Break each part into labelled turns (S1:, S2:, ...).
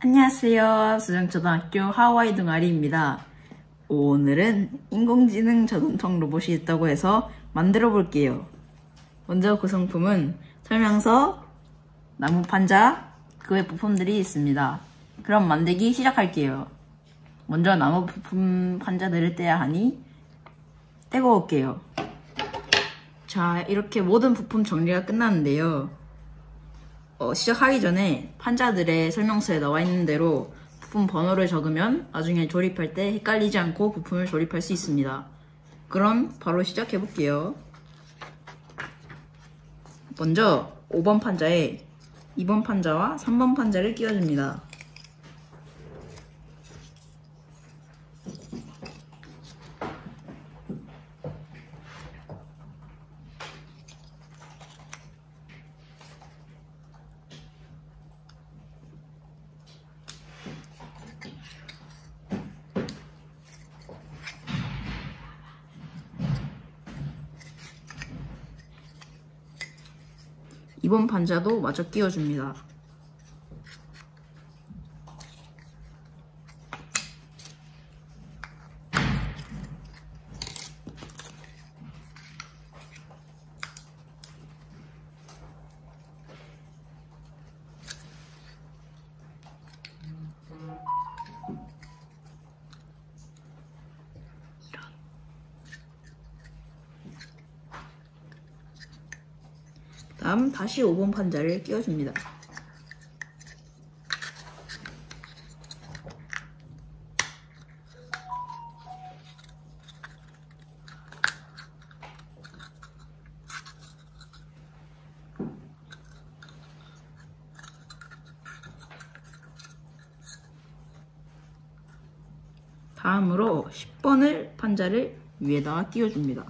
S1: 안녕하세요. 수정초등학교 하와이 동아리입니다. 오늘은 인공지능 자동통 로봇이 있다고 해서 만들어 볼게요. 먼저 구성품은 설명서, 나무 판자, 그 외 부품들이 있습니다. 그럼 만들기 시작할게요. 먼저 나무 부품 판자들을 떼야 하니 떼고 올게요. 자, 이렇게 모든 부품 정리가 끝났는데요. 시작하기 전에 판자들의 설명서에 나와 있는 대로 부품 번호를 적으면 나중에 조립할 때 헷갈리지 않고 부품을 조립할 수 있습니다. 그럼 바로 시작해 볼게요. 먼저 5번 판자에 2번 판자와 3번 판자를 끼워줍니다. 이번 판자도 마저 끼워줍니다. 다음 다시 5번 판자를 끼워줍니다. 다음으로 10번을 판자를 위에다가 띄워줍니다.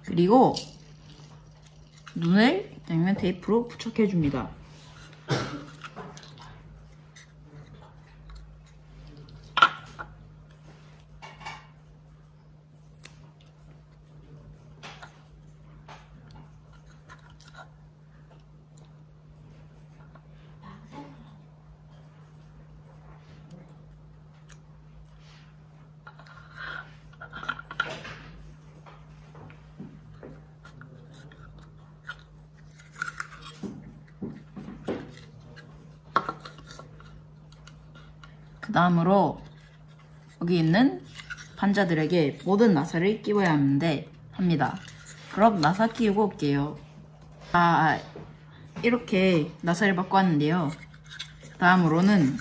S1: 그리고 눈을 양면 테이프로 부착해줍니다. 그 다음으로 여기 있는 판자들에게 모든 나사를 끼워야 합니다. 그럼 나사 끼우고 올게요. 이렇게 나사를 바꿔왔는데요. 다음으로는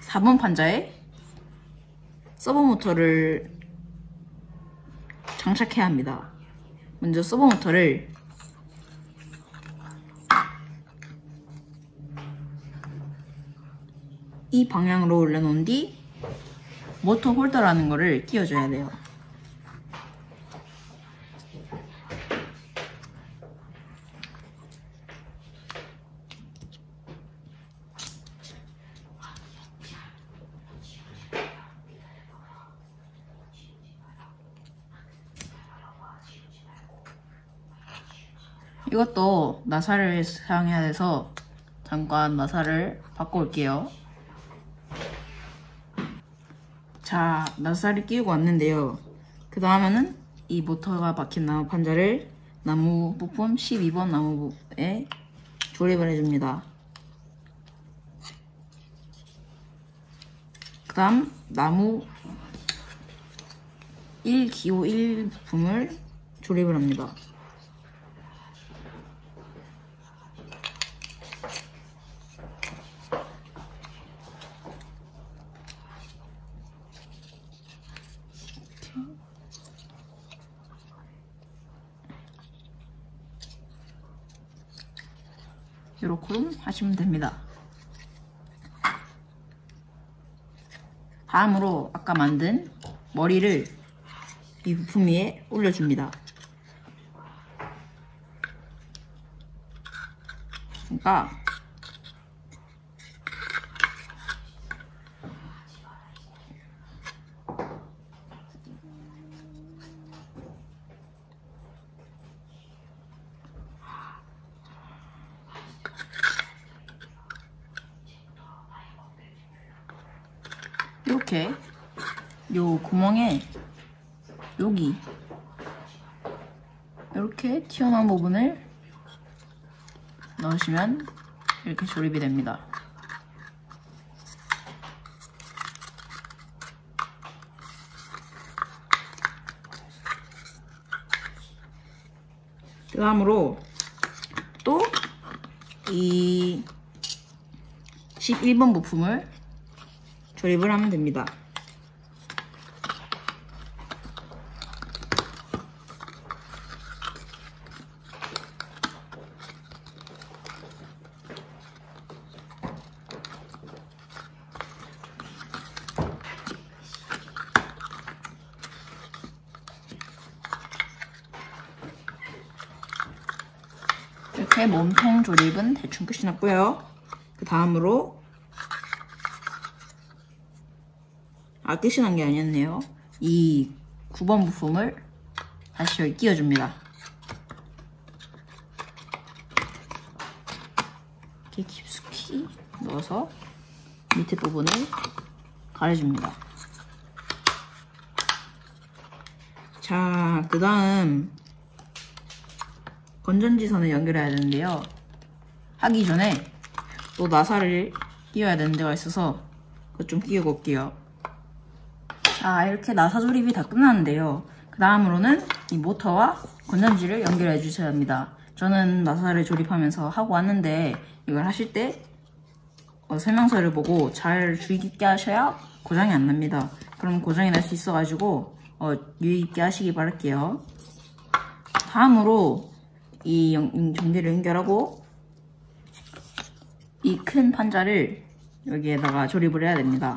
S1: 4번 판자에 서버모터를 장착해야 합니다. 먼저 서버모터를 이 방향으로 올려놓은 뒤 모터 홀더라는 거를 끼워줘야 돼요. 이것도 나사를 사용해야 돼서 잠깐 나사를 바꿔올게요. 자, 나사를 끼우고 왔는데요. 그 다음에는 이 모터가 박힌 나무 판자를 나무 부품 12번 나무에 조립을 해줍니다. 그 다음 나무 1기호 1 부품을 조립을 합니다. 요렇게 하시면 됩니다. 다음으로 아까 만든 머리를 이 부품 위에 올려줍니다. 그러니까 이렇게 요 구멍에 여기 이렇게 튀어나온 부분을 넣으시면 이렇게 조립이 됩니다. 그 다음으로 또 이 11번 부품을 조립을 하면 됩니다. 이렇게 몸통 조립은 대충 끝이 났고요. 그 다음으로 끝이 난 게 아니었네요. 이 9번 부품을 다시 여기 끼워줍니다. 이렇게 깊숙이 넣어서 밑에 부분을 가려줍니다. 자, 그 다음 건전지선을 연결해야 되는데요. 하기 전에 또 나사를 끼워야 되는 데가 있어서 그거 좀 끼우고 올게요. 자, 이렇게 나사 조립이 다 끝났는데요. 그 다음으로는 이 모터와 건전지를 연결해 주셔야 합니다. 저는 나사를 조립하면서 하고 왔는데 이걸 하실 때 설명서를 보고 잘 주의 깊게 하셔야 고장이 안 납니다. 그럼 고장이 날 수 있어가지고 유의 깊게 하시기 바랄게요. 다음으로 이 전기를 연결하고 이 큰 판자를 여기에다가 조립을 해야 됩니다.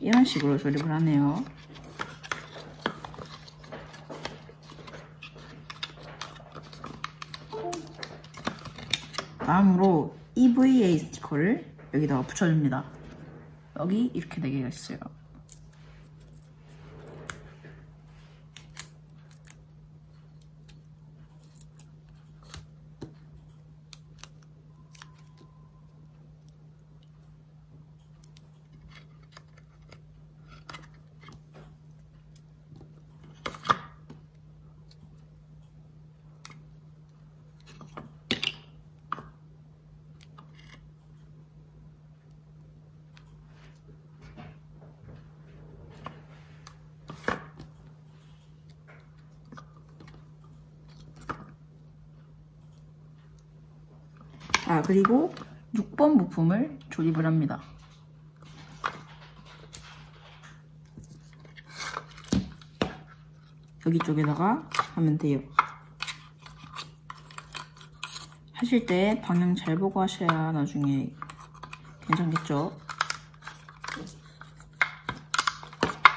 S1: 이런 식으로 조립을 하네요. 다음으로 EVA 스티커를 여기다가 붙여줍니다. 여기 이렇게 4개가 있어요. 그리고 6번 부품을 조립을 합니다. 여기 쪽에다가 하면 돼요. 하실 때 방향 잘 보고 하셔야 나중에 괜찮겠죠?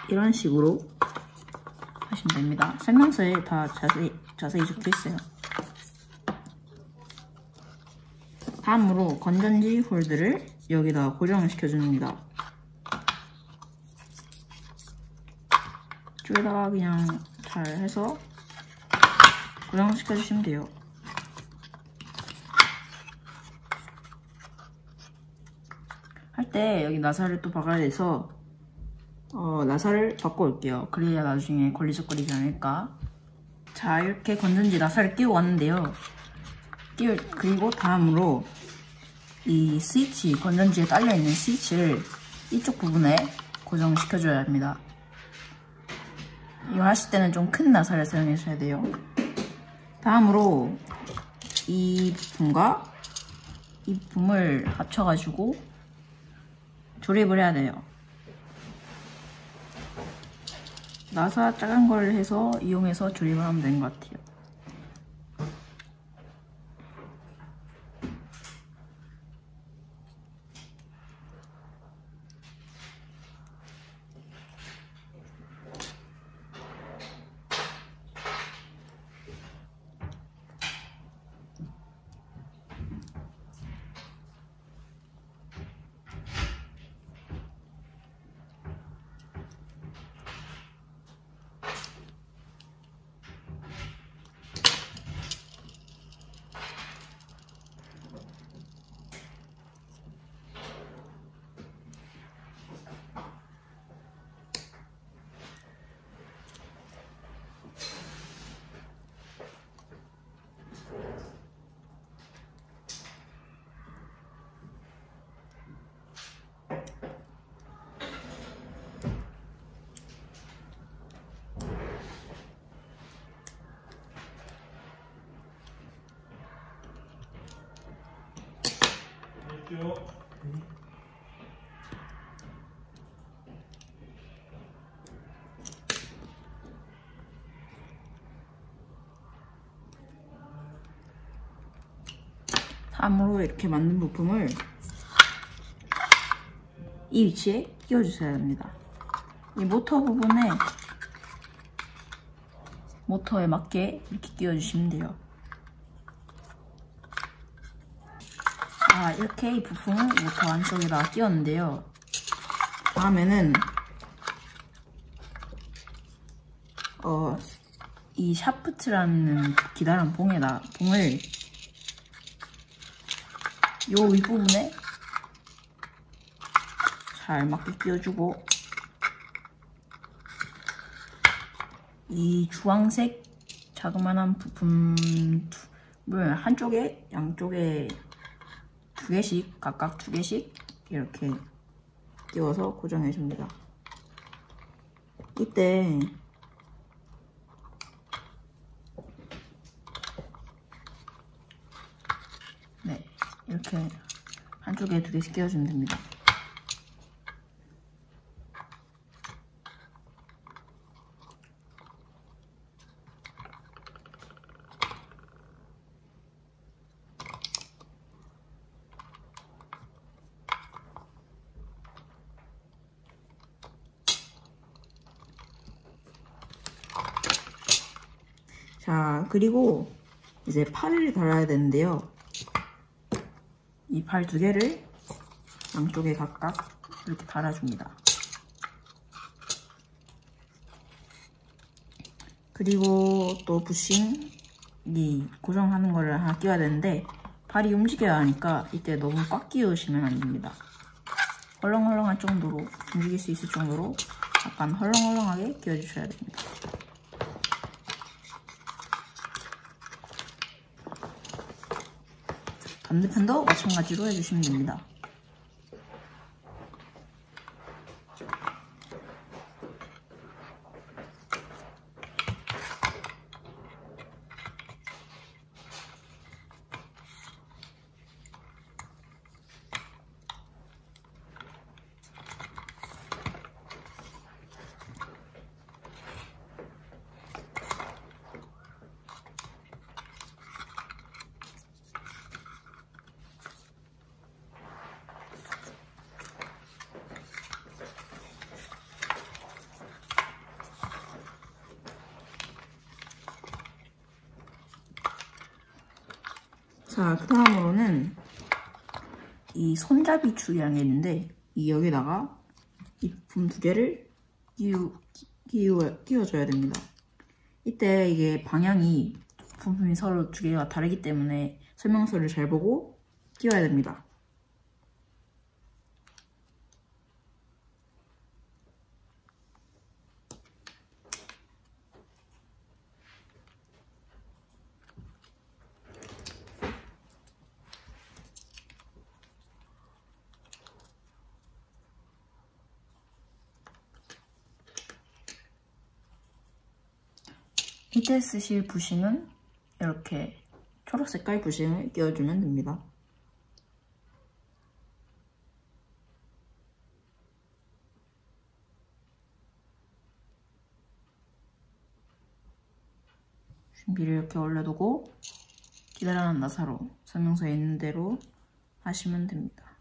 S1: 이런 식으로 하시면 됩니다. 설명서에 다 자세히 적혀 있어요. 다음으로 건전지 홀드를 여기다 고정을 시켜줍니다. 이쪽에다가 그냥 잘 해서 고정을 시켜주시면 돼요. 할 때 여기 나사를 또 박아야 돼서 나사를 바꿔 올게요. 그래야 나중에 걸리적거리지 않을까. 자, 이렇게 건전지 나사를 끼워 왔는데요. 그리고 다음으로 이 스위치, 건전지에 딸려있는 스위치를 이쪽 부분에 고정시켜줘야 합니다. 이거 하실 때는 좀 큰 나사를 사용하셔야 돼요. 다음으로 이 부품과 이 부품을 합쳐가지고 조립을 해야 돼요. 나사 작은 걸 해서 이용해서 조립을 하면 되는 것 같아요. 다음으로 이렇게 만든 부품을 이 위치에 끼워주셔야 합니다. 이 모터 부분에 모터에 맞게 이렇게 끼워주시면 돼요. 자, 이렇게 이 부품을 모터 안쪽에다가 끼웠는데요. 다음에는 이 샤프트라는 기다란 봉을 요 윗부분에 잘 맞게 끼워주고, 이 주황색 자그만한 부품을 한쪽에 양쪽에 각각 두 개씩 이렇게 끼워서 고정해 줍니다. 이때 네, 이렇게 한쪽에 두 개씩 끼워주면 됩니다. 자, 그리고 이제 팔을 달아야 되는데요. 이 팔 두 개를 양쪽에 각각 이렇게 달아줍니다. 그리고 또 부싱, 이 고정하는 거를 하나 끼워야 되는데, 발이 움직여야 하니까 이때 너무 꽉 끼우시면 안 됩니다. 헐렁헐렁한 정도로, 움직일 수 있을 정도로 약간 헐렁헐렁하게 끼워주셔야 됩니다. 반대편도 마찬가지로 해주시면 됩니다. 자, 그 다음으로는 이 손잡이 축이라는 게 있는데, 여기다가 이 부품 두 개를 끼워줘야 됩니다. 이때 이게 방향이 부품이 서로 두 개가 다르기 때문에 설명서를 잘 보고 끼워야 됩니다. 이때 쓰실 부싱은 이렇게 초록색깔 부싱을 끼워주면 됩니다. 준비를 이렇게 올려두고 기다려는 나사로 설명서에 있는 대로 하시면 됩니다.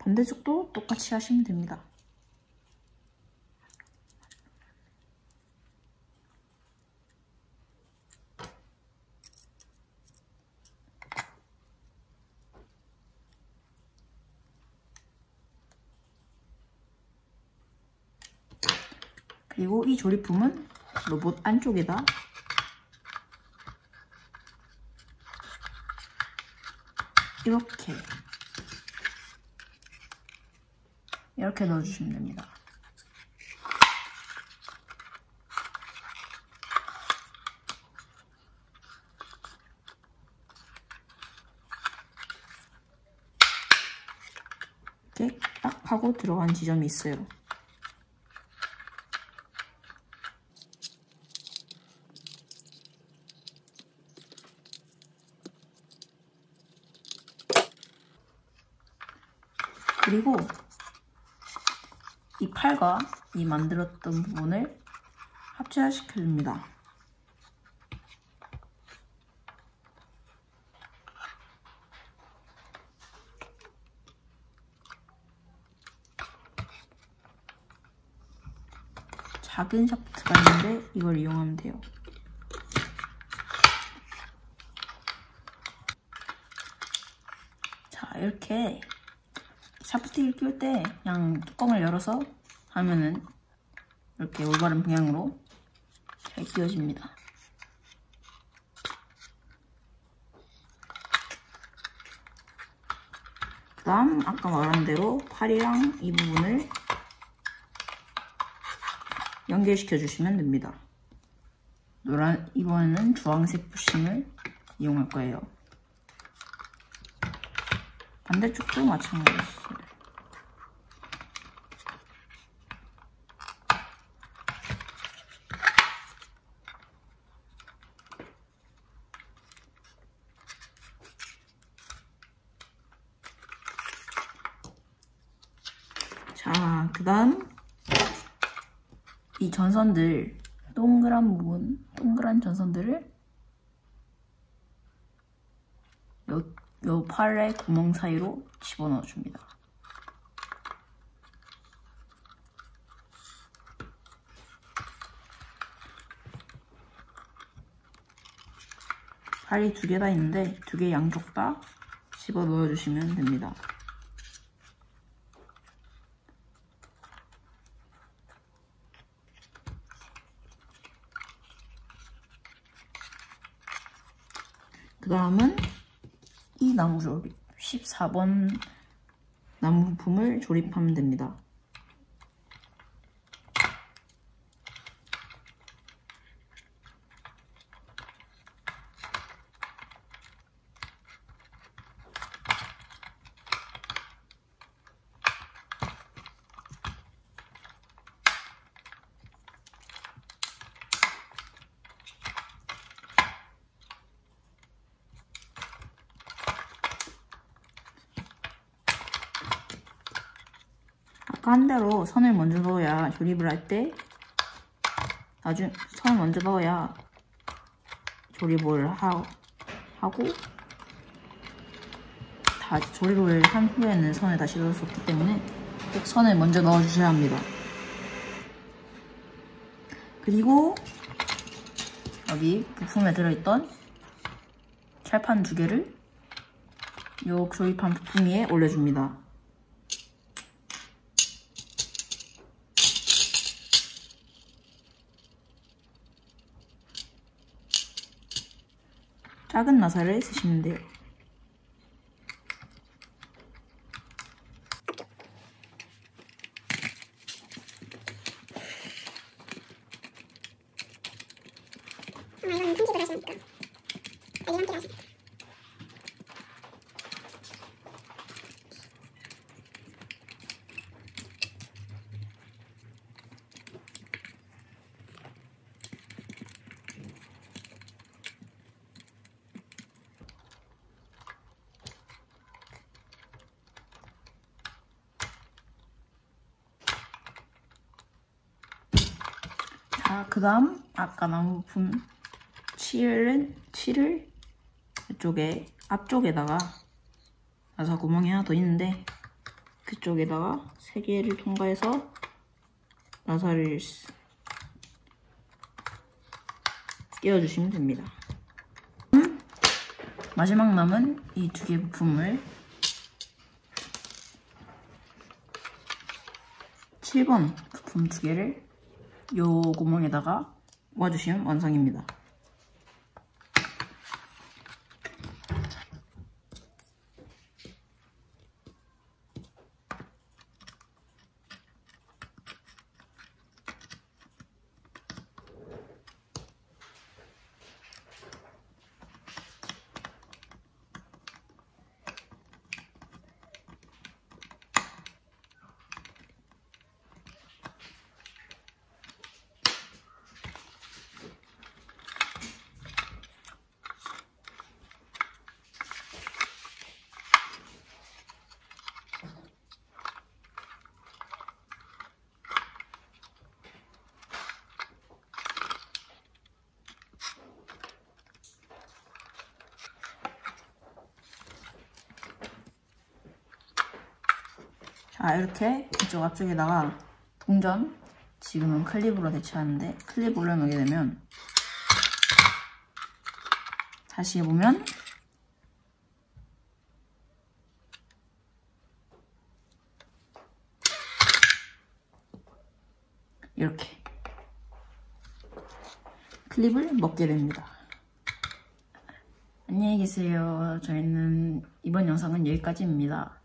S1: 반대쪽도 똑같이 하시면 됩니다. 그리고 이 조립품은 로봇 안쪽에다 이렇게 넣어주시면 됩니다. 이렇게 딱 하고 들어간 지점이 있어요. 그리고 이 팔과 이 만들었던 부분을 합체시켜줍니다. 작은 샤프트가 있는데 이걸 이용하면 돼요. 자, 이렇게 샤프트를 끼울 때 그냥 뚜껑을 열어서 하면은 이렇게 올바른 방향으로 잘 끼워집니다. 그 다음 아까 말한 대로 팔이랑 이 부분을 연결시켜 주시면 됩니다. 이번에는 주황색 부심을 이용할 거예요. 반대쪽도 마찬가지예요. 자, 그 다음 이 전선들, 동그란 부분, 동그란 전선들을 요 팔의 구멍 사이로 집어넣어 줍니다. 팔이 두 개 다 있는데 두 개 양쪽 다 집어넣어 주시면 됩니다. 그 다음은 이 나무 조립, 14번 나무 부품을 조립하면 됩니다. 아까 한 대로 선을 먼저 넣어야 조립을 할 때 선을 먼저 넣어야 조립을 하고 다 조립을 한 후에는 선을 다시 넣을 수 없기 때문에 꼭 선을 먼저 넣어주셔야 합니다. 그리고 여기 부품에 들어있던 철판 두 개를 이 조립한 부품 위에 올려줍니다. 작은 나사를 쓰시면 돼요.
S2: 이건 편집을 하시니까 관리를 함께 하십니다.
S1: 자, 그 다음 아까 나온 부품 칠을 이쪽에 앞쪽에다가 나사 구멍이 하나 더 있는데 그쪽에다가 3개를 통과해서 나사를 끼워주시면 됩니다. 마지막 남은 이 2개 부품을 7번 부품 2개를 요 구멍에다가 꽂아주시면 완성입니다. 자, 이렇게 이쪽 앞쪽에다가 동전, 지금은 클립으로 대체하는데 클립 올려놓게 되면 다시 해보면 이렇게 클립을 먹게 됩니다. 안녕히 계세요. 저희는 이번 영상은 여기까지입니다.